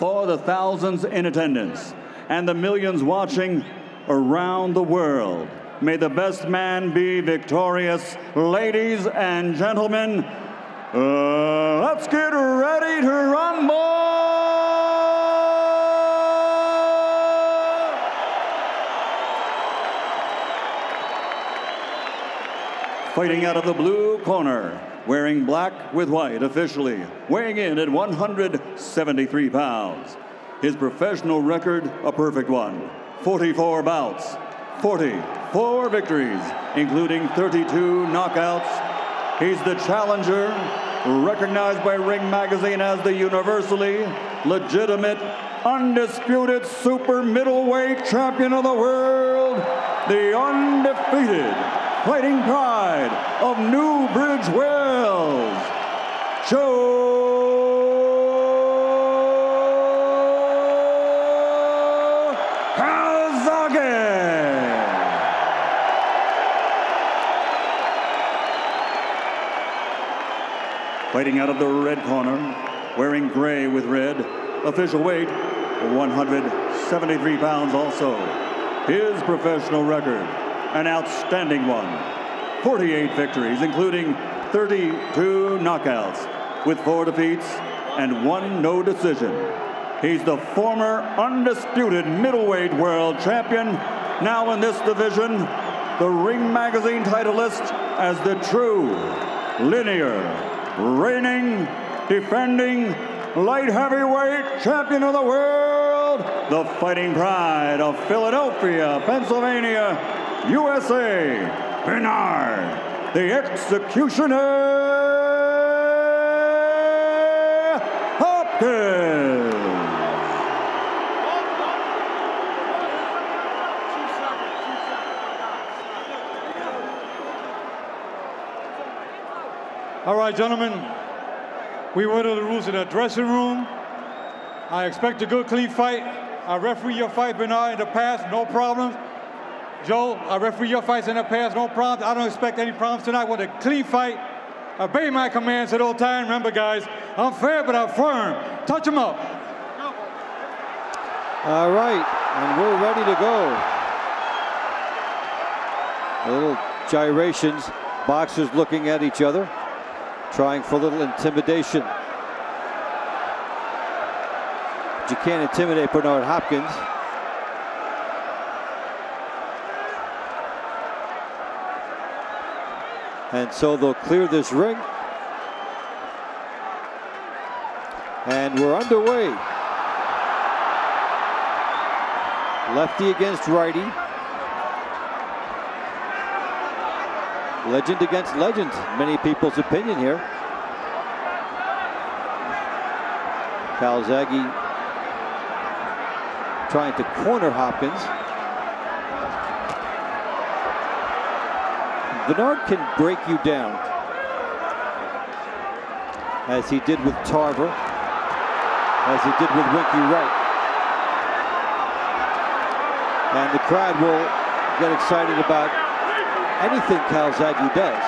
for the thousands in attendance and the millions watching around the world, may the best man be victorious. Ladies and gentlemen, let's get ready to rumble! Fighting out of the blue corner, wearing black with white officially, weighing in at 173 pounds. His professional record, a perfect one. 44 bouts, 44 victories, including 32 knockouts. He's the challenger, recognized by Ring Magazine as the universally legitimate, undisputed super middleweight champion of the world, the undefeated fighting pride of Newbridge, Wales, Joe Calzaghe. Fighting out of the red corner, wearing gray with red, official weight 173 pounds also. His professional record, an outstanding one. 48 victories, including 32 knockouts, with 4 defeats and 1 no decision. He's the former undisputed middleweight world champion, now in this division, the Ring Magazine titleist as the true, linear, reigning, defending, light heavyweight champion of the world, the fighting pride of Philadelphia, Pennsylvania, USA, Bernard, the Executioner Hopkins. All right, gentlemen, we went to the rules in the dressing room. I expect a good, clean fight. I referee your fight, Bernard, in the past, no problems. Joe, I referee your fights in the past, no problems. I don't expect any problems tonight. I want a clean fight. Obey my commands at all times. Remember, guys, I'm fair, but I'm firm. Touch them up. All right, and we're ready to go. A little gyrations, boxers looking at each other, trying for a little intimidation. But you can't intimidate Bernard Hopkins. And so they'll clear this ring. And we're underway. Lefty against righty. Legend against legend, many people's opinion here. Calzaghe trying to corner Hopkins. Bernard can break you down, as he did with Tarver, as he did with Winky Wright. And the crowd will get excited about anything Calzaghe does.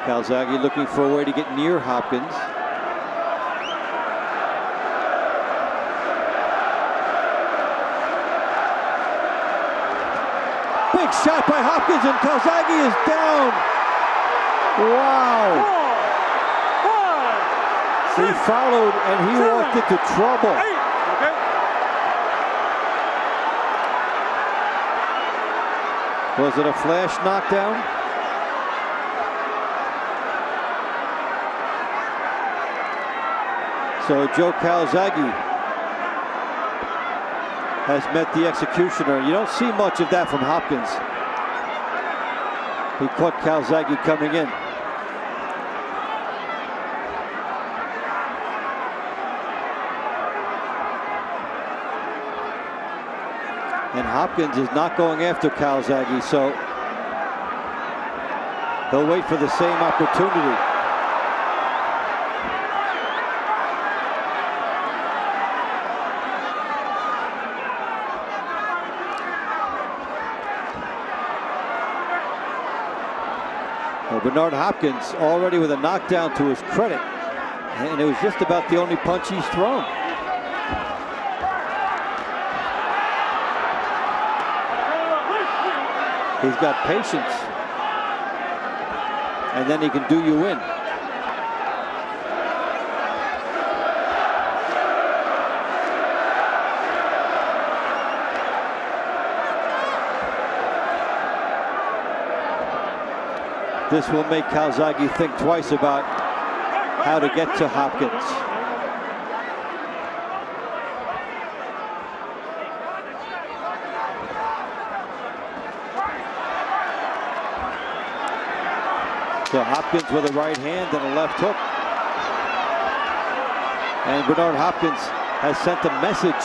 Calzaghe looking for a way to get near Hopkins. Big shot by Hopkins, and Calzaghe is down. Wow. He followed and he walked into trouble. Was it a flash knockdown? So Joe Calzaghe has met the Executioner. You don't see much of that from Hopkins. He caught Calzaghe coming in. And Hopkins is not going after Calzaghe, so he'll wait for the same opportunity. Well, Bernard Hopkins already with a knockdown to his credit, and it was just about the only punch he's thrown. He's got patience, and then he can do you in. This will make Calzaghe think twice about how to get to Hopkins. So Hopkins with a right hand and a left hook. And Bernard Hopkins has sent a message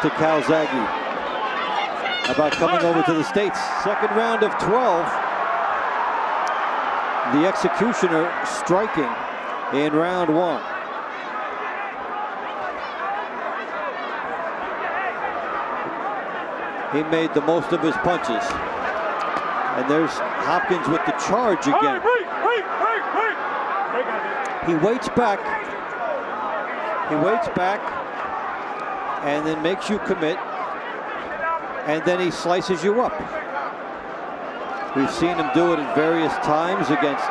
to Calzaghe about coming over to the States. Second round of 12. The executioner striking in round 1. He made the most of his punches. And there's Hopkins with the charge again. He waits back. He waits back and then makes you commit. And then he slices you up. We've seen him do it in various times against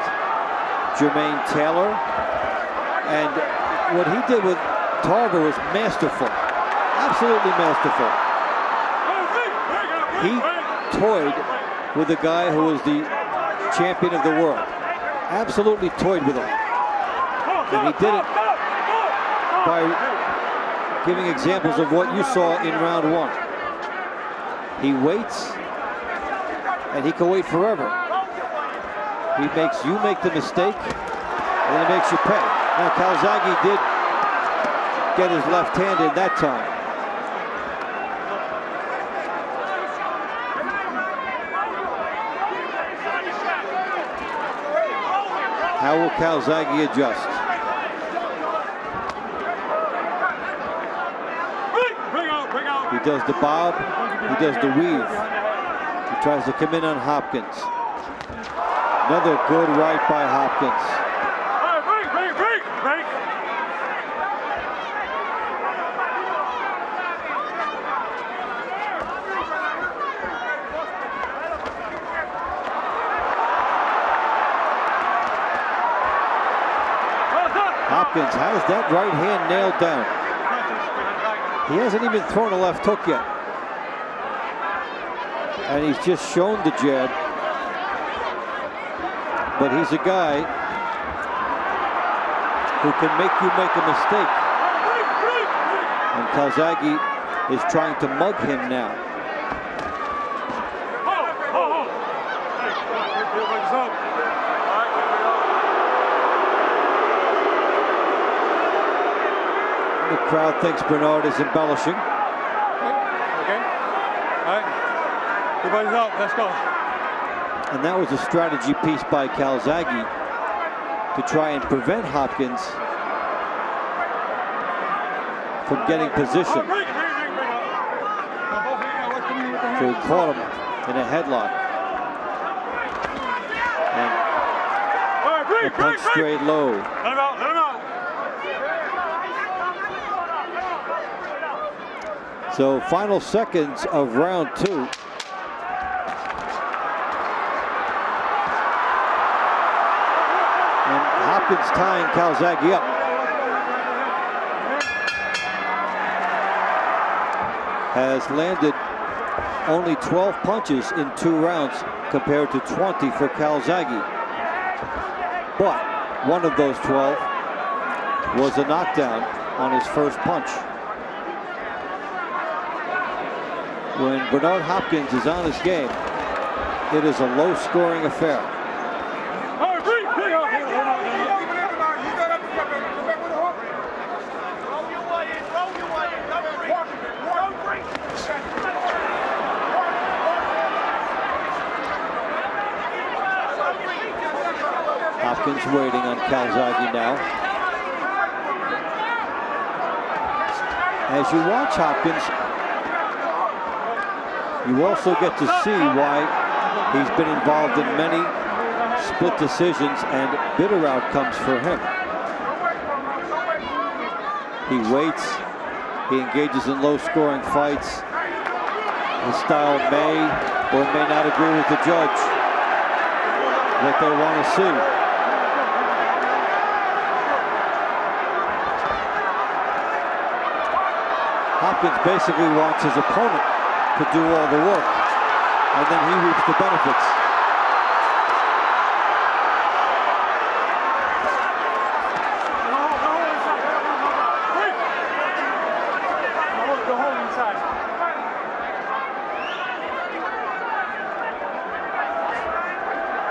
Jermaine Taylor. And what he did with Tarver was masterful. Absolutely masterful. He toyed with a guy who was the champion of the world. Absolutely toyed with him. And he did it by giving examples of what you saw in round 1. He waits, and he can wait forever. He makes you make the mistake, and then he makes you pay. Now Calzaghe did get his left hand in that time. How will Calzaghe adjust? He does the bob, he does the weave. He tries to come in on Hopkins. Another good right by Hopkins. Hopkins has that right hand nailed down. He hasn't even thrown a left hook yet. And he's just shown the jab. But he's a guy who can make you make a mistake. And Calzaghe is trying to mug him now. The crowd thinks Bernard is embellishing. Okay. All right. Everybody's up. Let's go. And that was a strategy piece by Calzaghe to try and prevent Hopkins from getting position. So he caught him in a headlock. And the punch straight low. Let him out. Let him out. So final seconds of round 2. And Hopkins tying Calzaghe up. Has landed only 12 punches in 2 rounds compared to 20 for Calzaghe. But one of those 12 was a knockdown on his first punch. When Bernard Hopkins is on his game, it is a low-scoring affair. Hopkins waiting on Calzaghe now. As you watch Hopkins, you also get to see why he's been involved in many split decisions and bitter outcomes for him. He waits, he engages in low-scoring fights. His style may or may not agree with the judge, what they want to see. Hopkins basically wants his opponent to do all the work, and then he reaps the benefits.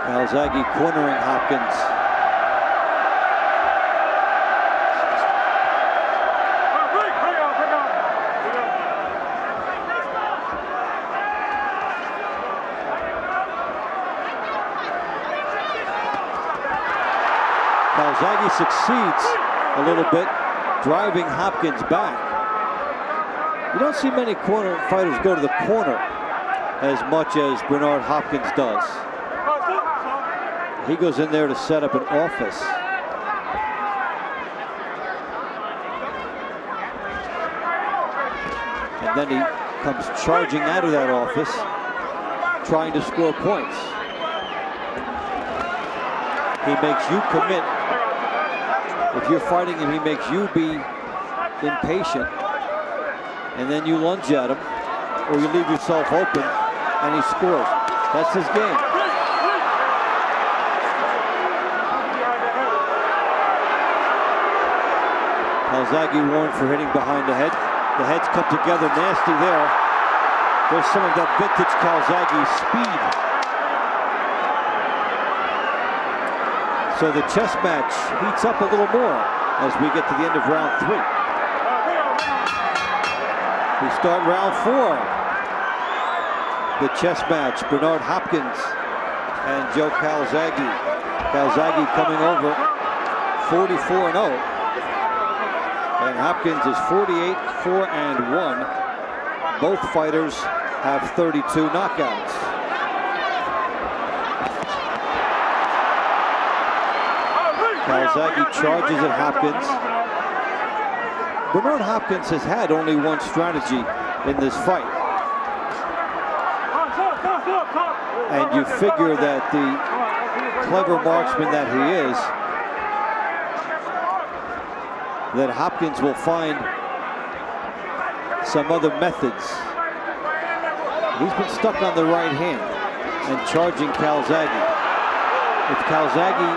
Calzaghe cornering Hopkins. Calzaghe succeeds a little bit, driving Hopkins back. You don't see many corner fighters go to the corner as much as Bernard Hopkins does. He goes in there to set up an office. And then he comes charging out of that office, trying to score points. He makes you commit. If you're fighting him, he makes you be impatient. And then you lunge at him, or you leave yourself open, and he scores. That's his game. Calzaghe warned for hitting behind the head. The heads come together nasty there. There's some of that vintage Calzaghe speed. So the chess match heats up a little more as we get to the end of round 3. We start round 4. The chess match, Bernard Hopkins and Joe Calzaghe. Calzaghe coming over 44-0. And Hopkins is 48-4-1. Both fighters have 32 knockouts. Calzaghe charges at Hopkins. Bernard Hopkins has had only one strategy in this fight. And you figure that the clever marksman that he is, that Hopkins will find some other methods. He's been stuck on the right hand and charging Calzaghe. If Calzaghe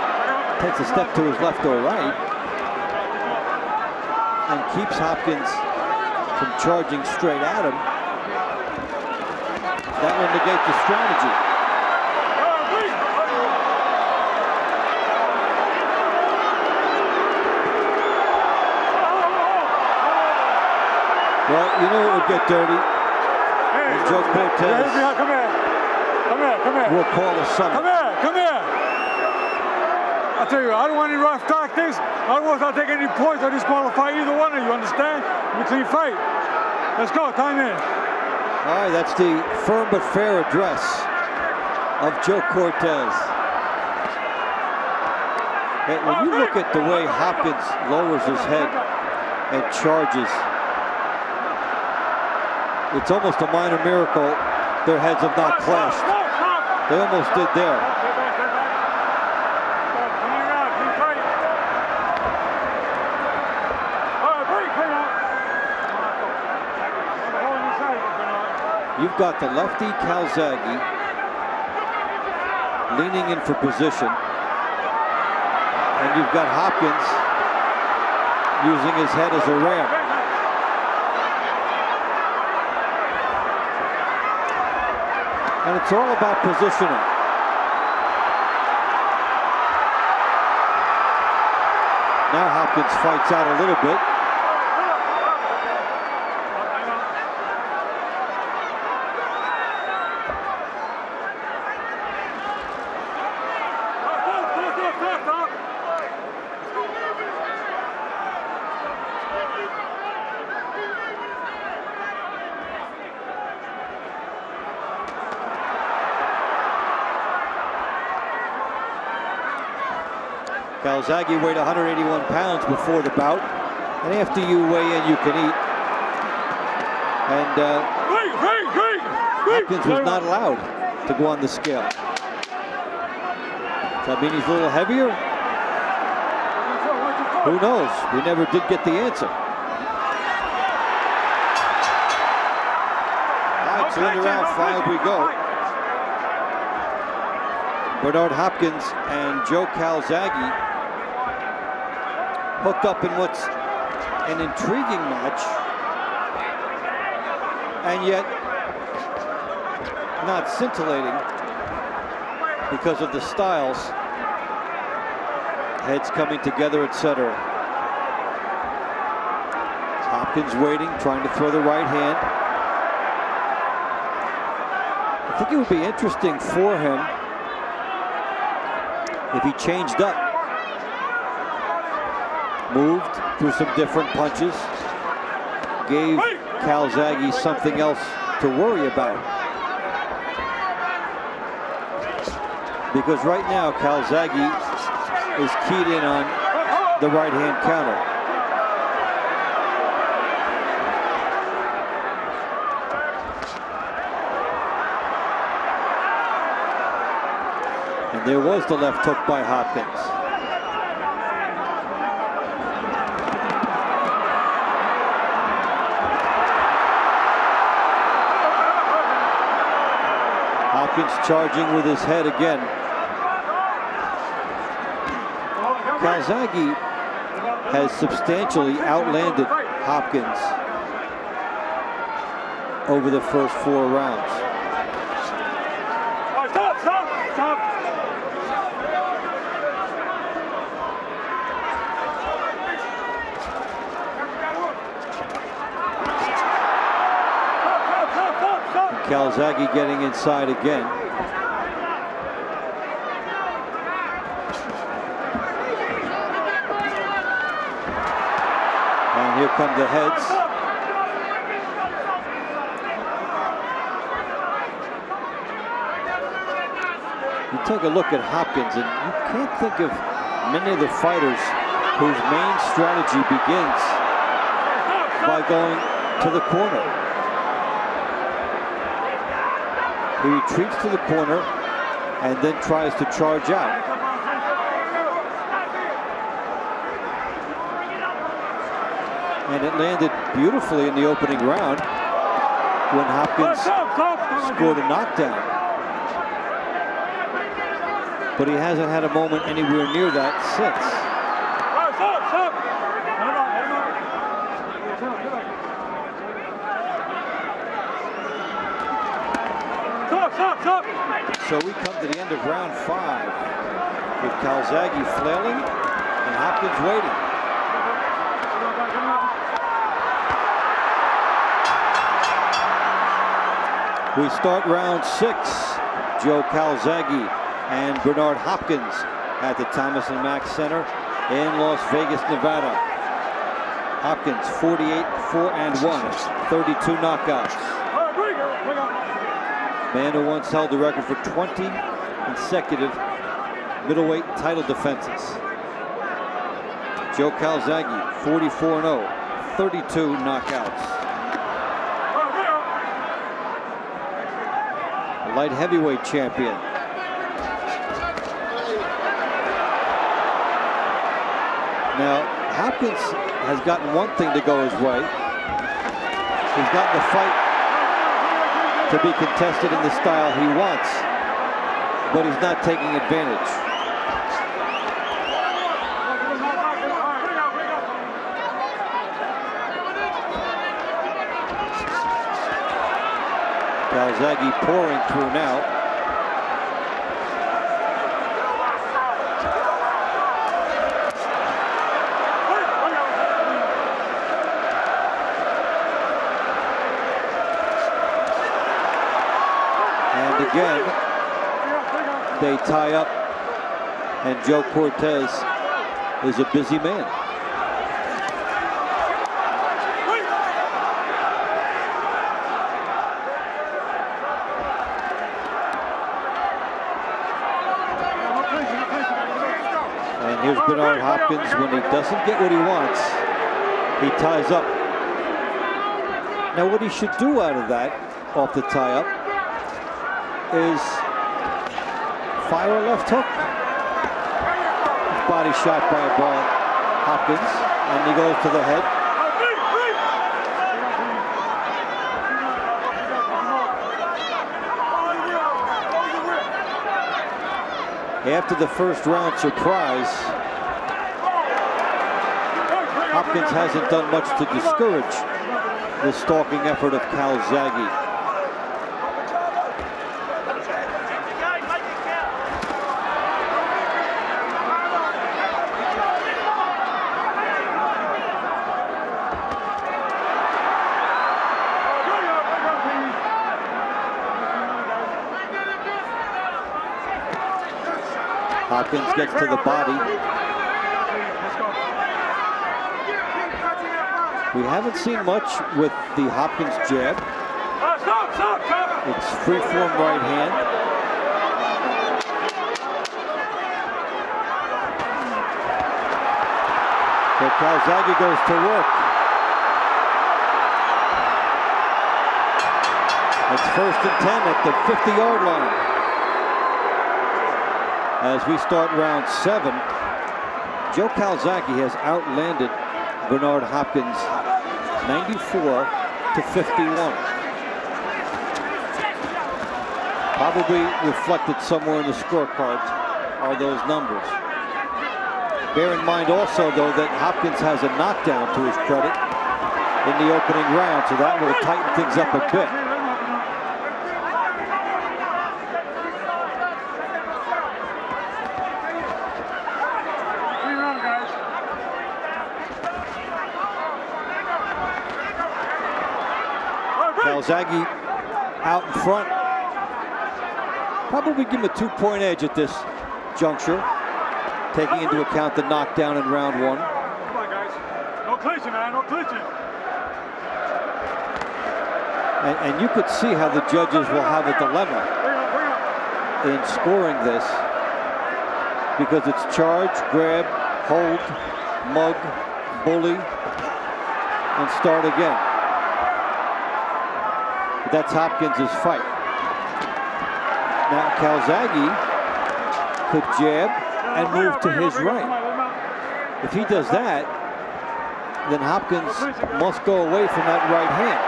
takes a step to his left or right and keeps Hopkins from charging straight at him, that will negate the strategy. Well, you know it would get dirty. And Joe Cortez will call a summit. Come here. I tell you, I don't want any rough tactics. Otherwise, I'll take any points. I'll disqualify either one of you, understand? It's a clean fight. Let's go, time in. All right, that's the firm but fair address of Joe Cortez. And when you look at the way Hopkins lowers his head and charges, it's almost a minor miracle their heads have not clashed. They almost did there. You've got the lefty Calzaghe leaning in for position. And you've got Hopkins using his head as a ram. And it's all about positioning. Now Hopkins fights out a little bit. Calzaghe weighed 181 pounds before the bout. And after you weigh in, you can eat. And Hopkins was not allowed to go on the scale. Does that mean he's a little heavier? Who knows? We never did get the answer. All right, so into round 5 we go. Bernard Hopkins and Joe Calzaghe hooked up in what's an intriguing match, and yet not scintillating because of the styles, heads coming together, etc. Hopkins waiting, trying to throw the right hand. I think it would be interesting for him if he changed up, moved through some different punches, gave Calzaghe something else to worry about. Because right now, Calzaghe is keyed in on the right-hand counter. And there was the left hook by Hopkins. Hopkins charging with his head again. Calzaghe has substantially outlanded Hopkins over the first 4 rounds. Stop. Calzaghe getting inside again. And here come the heads. You take a look at Hopkins, and you can't think of many of the fighters whose main strategy begins by going to the corner. He retreats to the corner and then tries to charge out. And it landed beautifully in the opening round when Hopkins scored a knockdown. But he hasn't had a moment anywhere near that since. So we come to the end of round 5 with Calzaghe flailing and Hopkins waiting. We start round 6. Joe Calzaghe and Bernard Hopkins at the Thomas & Mack Center in Las Vegas, Nevada. Hopkins 48-4-1, 32 knockouts. Man who once held the record for 20 consecutive middleweight title defenses. Joe Calzaghe, 44-0, 32 knockouts. A light heavyweight champion. Now, Hopkins has gotten one thing to go his way. He's gotten the fight to be contested in the style he wants, but he's not taking advantage. Calzaghe pouring through now. Again, they tie up, and Joe Cortez is a busy man. And And here's Bernard Hopkins. When he doesn't get what he wants, he ties up. Now what he should do out of that, off the tie-up, is fire a left hook. Body shot by Hopkins, and he goes to the head. After the first round surprise, Hopkins hasn't done much to discourage the stalking effort of Calzaghe. Hopkins gets to the body. We haven't seen much with the Hopkins jab. It's free-form right hand. So Calzaghe goes to work. It's 1st and 10 at the 50-yard line. As we start round 7, Joe Calzaghe has outlanded Bernard Hopkins 94 to 51. Probably reflected somewhere in the scorecards are those numbers. Bear in mind also, though, that Hopkins has a knockdown to his credit in the opening round, so that will tighten things up a bit. Calzaghe out in front. Probably give him a 2-point edge at this juncture, taking into account the knockdown in round 1. Come on, guys. No clinching, man. No clinching. And you could see how the judges will have a dilemma in scoring this, because it's charge, grab, hold, mug, bully, and start again. But that's Hopkins' fight. Now Calzaghe could jab and move to his right. If he does that, then Hopkins must go away from that right hand.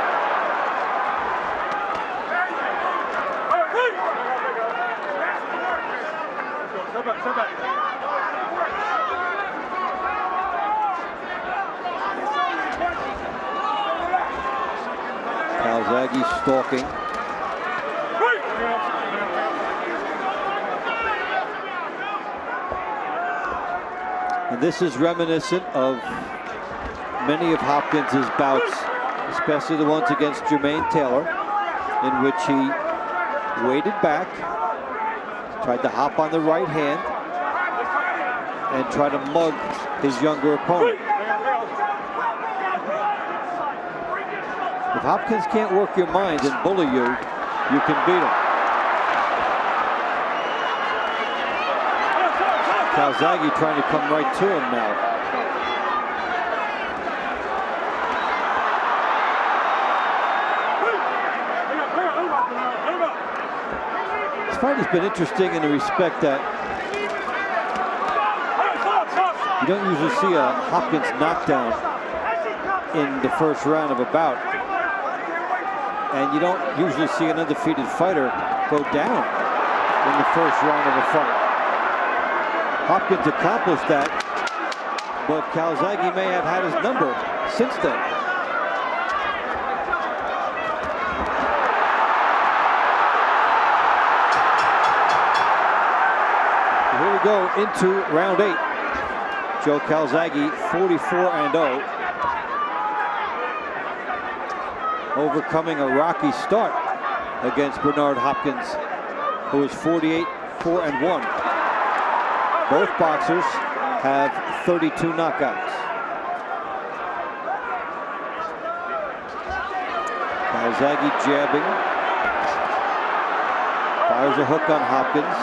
Calzaghe stalking. And this is reminiscent of many of Hopkins' bouts, especially the ones against Jermaine Taylor, in which he waded back, tried to hop on the right hand, and try to mug his younger opponent. If Hopkins can't work your mind and bully you, you can beat him. Calzaghe trying to come right to him now. This fight has been interesting in the respect that you don't usually see a Hopkins knockdown in the first round of a bout. And you don't usually see an undefeated fighter go down in the first round of a fight. Hopkins accomplished that, but Calzaghe may have had his number since then. Here we go into round 8. Joe Calzaghe 44-0. Overcoming a rocky start against Bernard Hopkins, who is 48-4-1. Both boxers have 32 knockouts. Calzaghe jabbing. Fires a hook on Hopkins.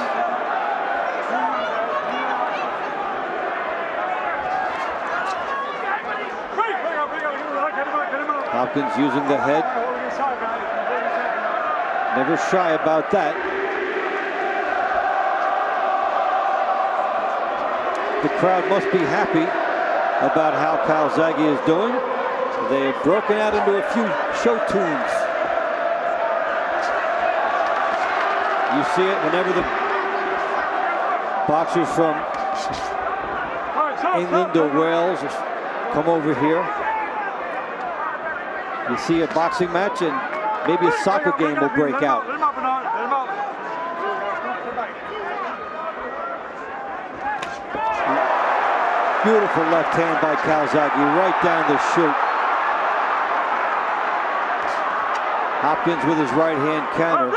Hopkins using the head. Never shy about that. The crowd must be happy about how Calzaghe is doing. They have broken out into a few show tunes. You see it whenever the boxers from England or Wales come over here. You see a boxing match and maybe a soccer game will break out. Beautiful left hand by Calzaghe, right down the chute. Hopkins with his right hand counter.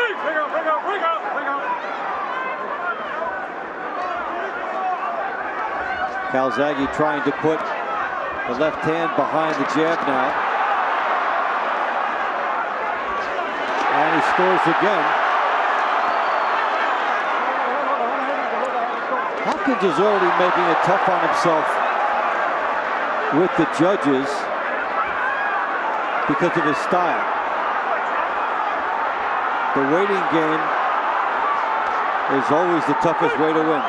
Calzaghe trying to put the left hand behind the jab now. And he scores again. Hopkins is already making it tough on himself with the judges because of his style. The waiting game is always the toughest way to win.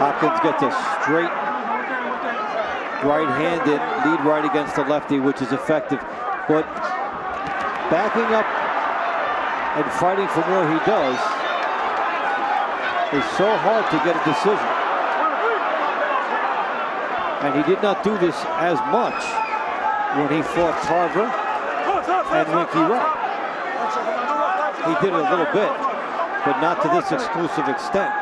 Hopkins gets a straight right hand in, lead right against the lefty, which is effective. But backing up and fighting from where he does is so hard to get a decision. And he did not do this as much when he fought Tarver and Winky Wright. He did it a little bit, but not to this exclusive extent.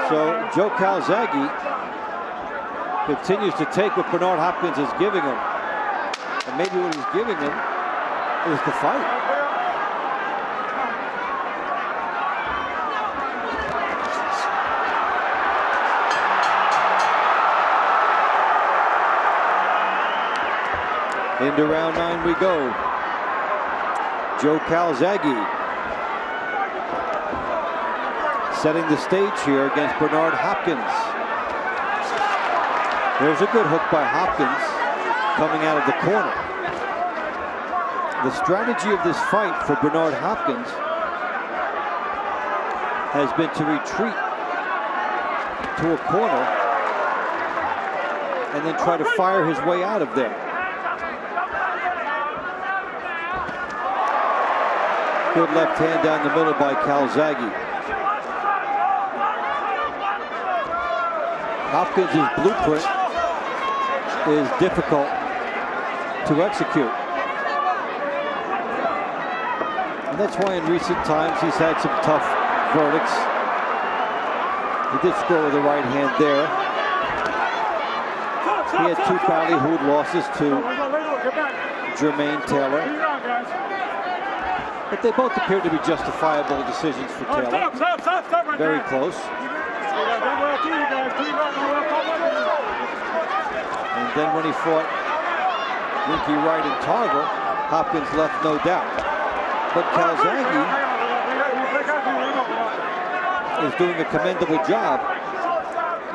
So Joe Calzaghe continues to take what Bernard Hopkins is giving him. And maybe what he's giving him is the fight. Into round 9 we go. Joe Calzaghe setting the stage here against Bernard Hopkins. There's a good hook by Hopkins coming out of the corner. The strategy of this fight for Bernard Hopkins has been to retreat to a corner and then try to fire his way out of there. Good left hand down the middle by Calzaghe. Hopkins' blueprint is difficult to execute. And that's why in recent times he's had some tough verdicts. He did score with the right hand there. He had 2 ballyhooed losses to Jermaine Taylor. But they both appear to be justifiable decisions for Taylor. Very close. And then when he fought Winky Wright and Tarver, Hopkins left no doubt. But Calzaghe is doing a commendable job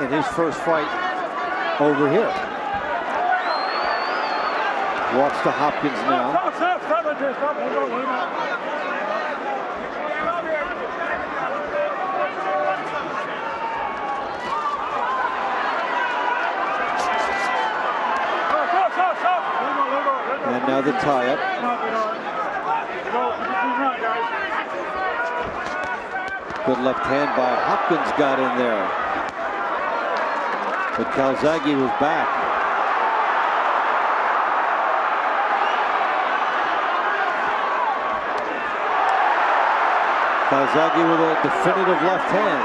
in his first fight over here. Walks to Hopkins now. And now the tie-up. Good left hand by Hopkins got in there. But Calzaghe was back. Calzaghe with a definitive left hand.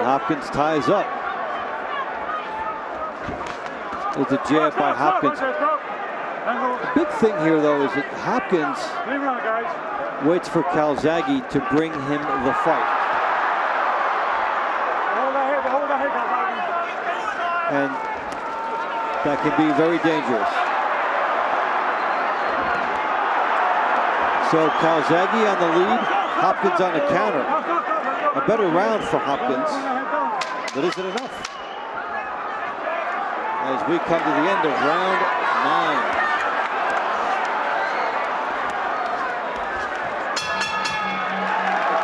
Hopkins ties up. There's a jab by Hopkins. The big thing here, though, is that Hopkins waits for Calzaghe to bring him the fight. And that can be very dangerous. So Calzaghe on the lead, Hopkins on the counter. A better round for Hopkins, but is it enough? As we come to the end of round 9.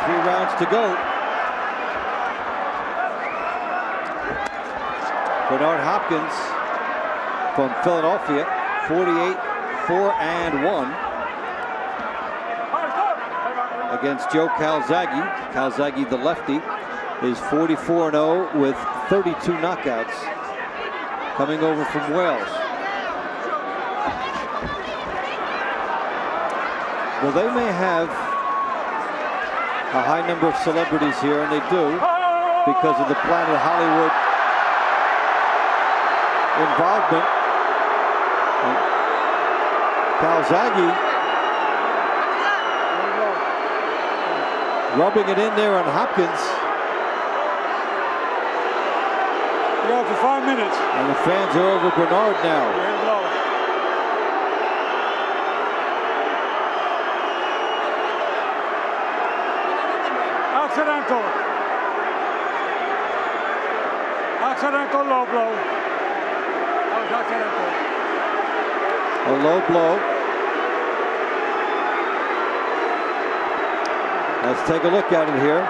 3 rounds to go. Bernard Hopkins from Philadelphia, 48-4-1 against Joe Calzaghe. Calzaghe, the lefty, is 44-0 with 32 knockouts, coming over from Wales. Well, they may have a high number of celebrities here, and they do, because of the Planet Hollywood involvement. And Calzaghe rubbing it in there on Hopkins. You're out for 5 minutes. And the fans are over Bernard now. Accidental. Accidental low blow. That was accidental. A low blow. Let's take a look at it here.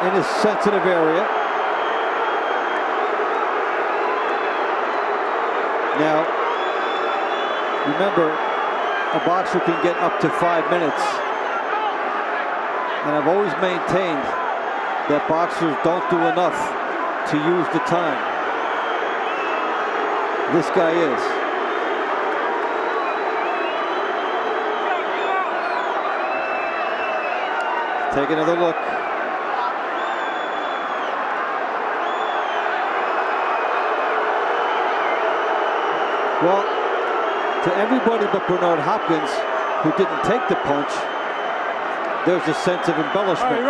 In a sensitive area. Now, remember, a boxer can get up to 5 minutes. And I've always maintained that boxers don't do enough to use the time. This guy is. Take another look. Well, to everybody but Bernard Hopkins, who didn't take the punch, there's a sense of embellishment.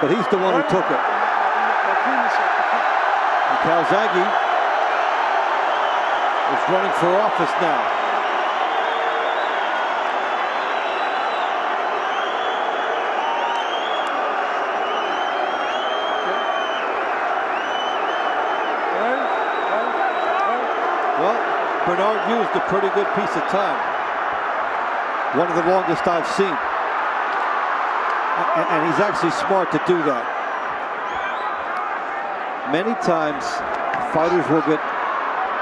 But he's the one who took it. And Calzaghe is running for office now. Well, Bernard used a pretty good piece of time. One of the longest I've seen. And he's actually smart to do that. Many times, fighters will get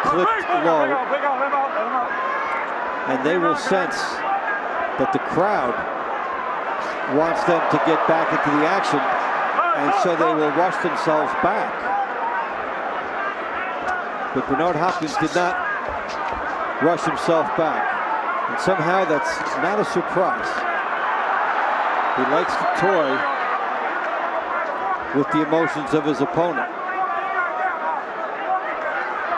clipped low, and they will sense that the crowd wants them to get back into the action, and so they will rush themselves back. But Bernard Hopkins did not rush himself back, and somehow that's not a surprise. He likes to toy with the emotions of his opponent.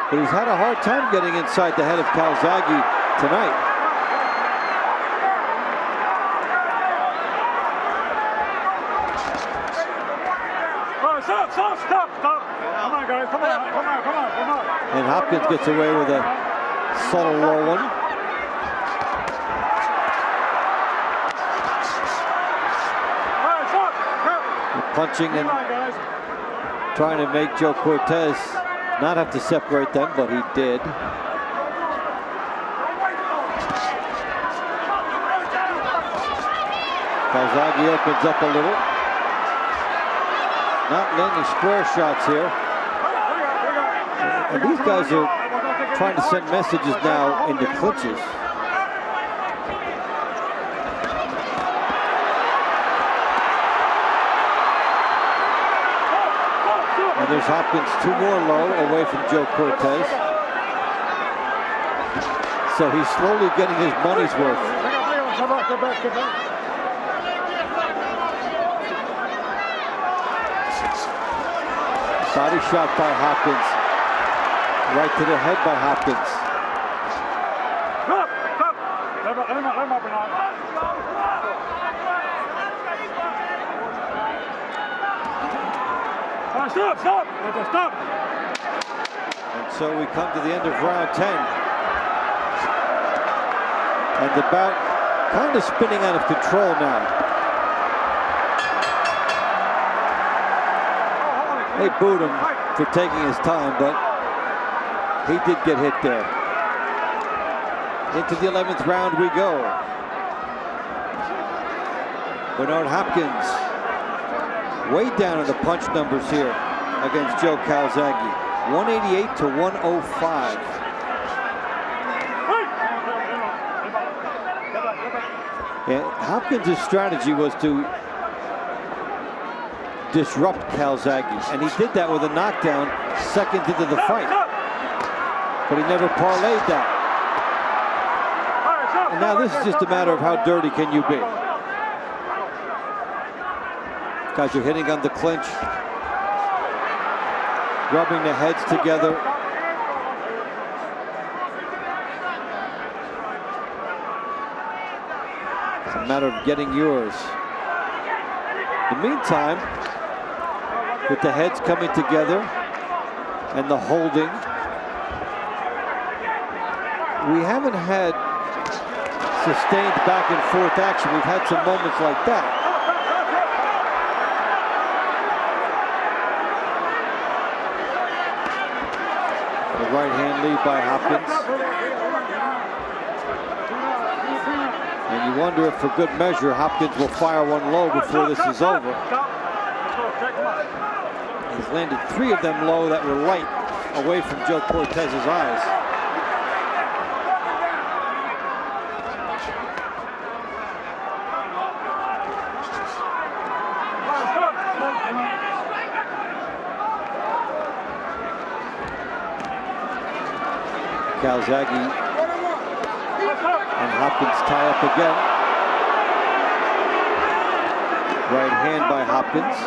But he's had a hard time getting inside the head of Calzaghe tonight. Oh, stop. Come on, guys, come on. And Hopkins gets away with a subtle low one. Punching and trying to make Joe Cortez not have to separate them, but he did. Calzaghe opens up a little. Not landing square shots here. And these guys are trying to send messages now into clinches. And there's Hopkins 2 more low away from Joe Cortez. So he's slowly getting his money's worth. Body shot by Hopkins. Right to the head by Hopkins. Stop! And so we come to the end of round 10. And the bout kind of spinning out of control now. They booed him for taking his time, but he did get hit there. Into the 11th round we go. Bernard Hopkins way down in the punch numbers here against Joe Calzaghe. 188 to 105. And Hopkins' strategy was to disrupt Calzaghe, and he did that with a knockdown seconds into the fight. But he never parlayed that. And now this is just a matter of how dirty can you be. Guys are hitting on the clinch, rubbing the heads together. It's a matter of getting yours. In the meantime, with the heads coming together and the holding, we haven't had sustained back and forth action. We've had some moments like that. The right hand lead by Hopkins. And you wonder if for good measure Hopkins will fire one low before this is over. He's landed 3 of them low that were light away from Joe Cortez's eyes. Calzaghe and Hopkins tie up again. Right hand by Hopkins.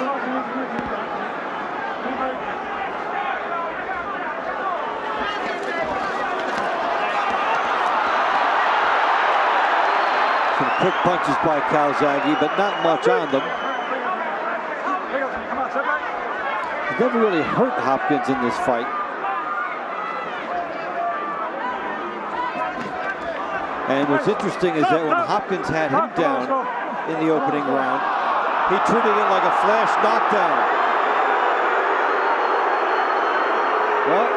Some quick punches by Calzaghe, but not much on them. He never really hurt Hopkins in this fight. And what's interesting is that when Hopkins had him down in the opening round, he treated it like a flash knockdown. Well,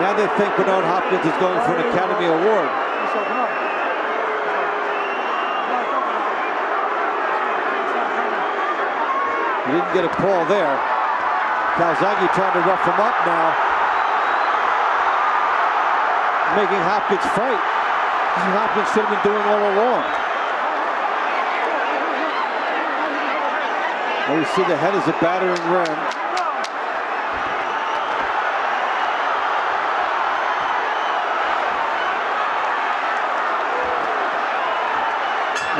now they think Bernard Hopkins is going for an Academy Award. He didn't get a call there. Calzaghe trying to rough him up now, making Hopkins fight. This is what Hopkins should have been doing all along. Well, we see the head as a battering ram.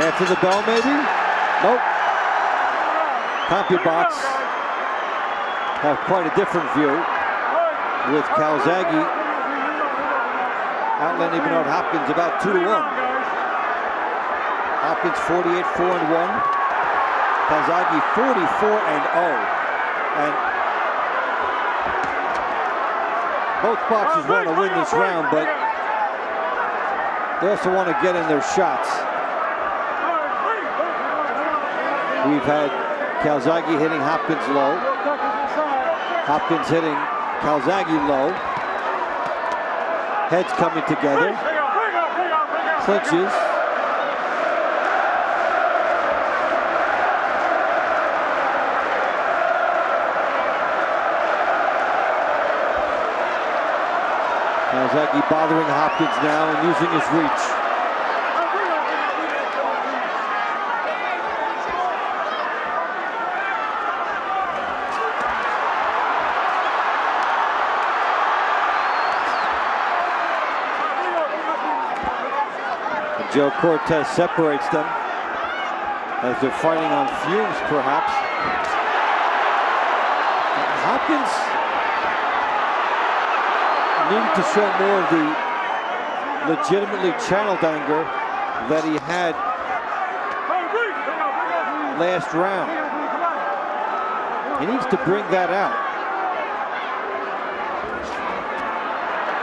After the bell, maybe? Nope. CompuBox have quite a different view, with Calzaghe outlanding Bernard Hopkins about 2-1. Hopkins 48-4-1. Calzaghe 44-0. And both boxers want to win this round, but they also want to get in their shots. We've had Calzaghe hitting Hopkins low. Hopkins hitting Calzaghe low. Heads coming together. Clinches. Calzaghe bothering Hopkins now and using his reach. Joe Cortez separates them as they're fighting on fumes, perhaps. Hopkins needed to show more of the legitimately channeled anger that he had last round. He needs to bring that out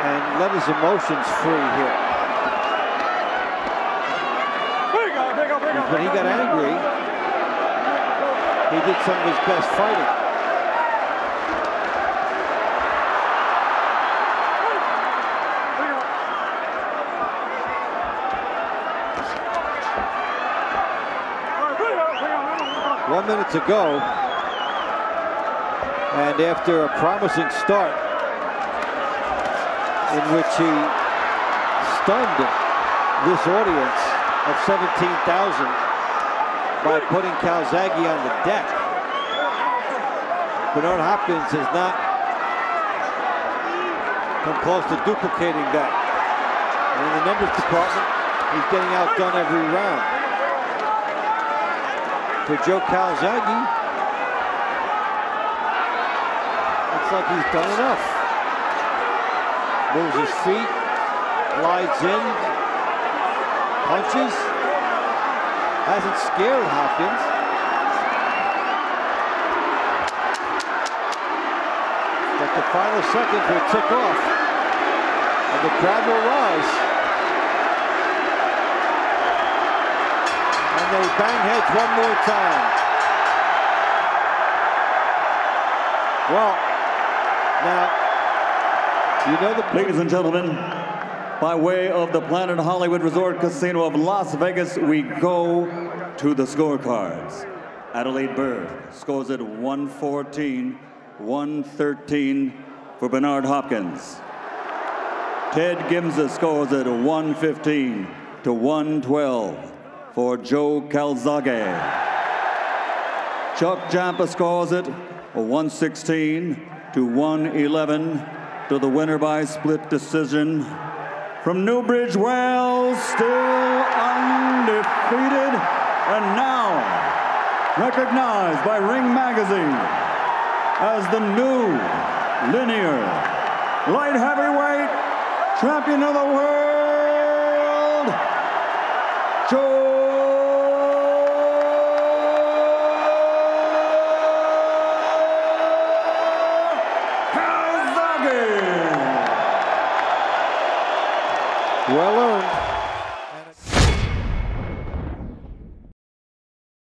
and let his emotions free here. When he got angry, he did some of his best fighting. One minute to go, and after a promising start in which he stunned this audience of 17,000 by putting Calzaghe on the deck, Bernard Hopkins has not come close to duplicating that. And in the numbers department, he's getting outdone every round. For Joe Calzaghe, looks like he's done enough. Moves his feet, glides in, punches. Hasn't scared Hopkins. But the final seconds will tick off, and the crowd will rise. And they bang heads one more time. Well, now, you know the... Ladies and gentlemen, by way of the Planet Hollywood Resort Casino of Las Vegas, we go to the scorecards. Adelaide Bird scores at 114, 113 for Bernard Hopkins. Ted Gimza scores at 115 to 112 for Joe Calzaghe. Chuck Jampa scores it 116 to 111 to the winner by split decision. From Newbridge, Wales, still undefeated, and now recognized by Ring Magazine as the new linear light heavyweight champion of the world, Joe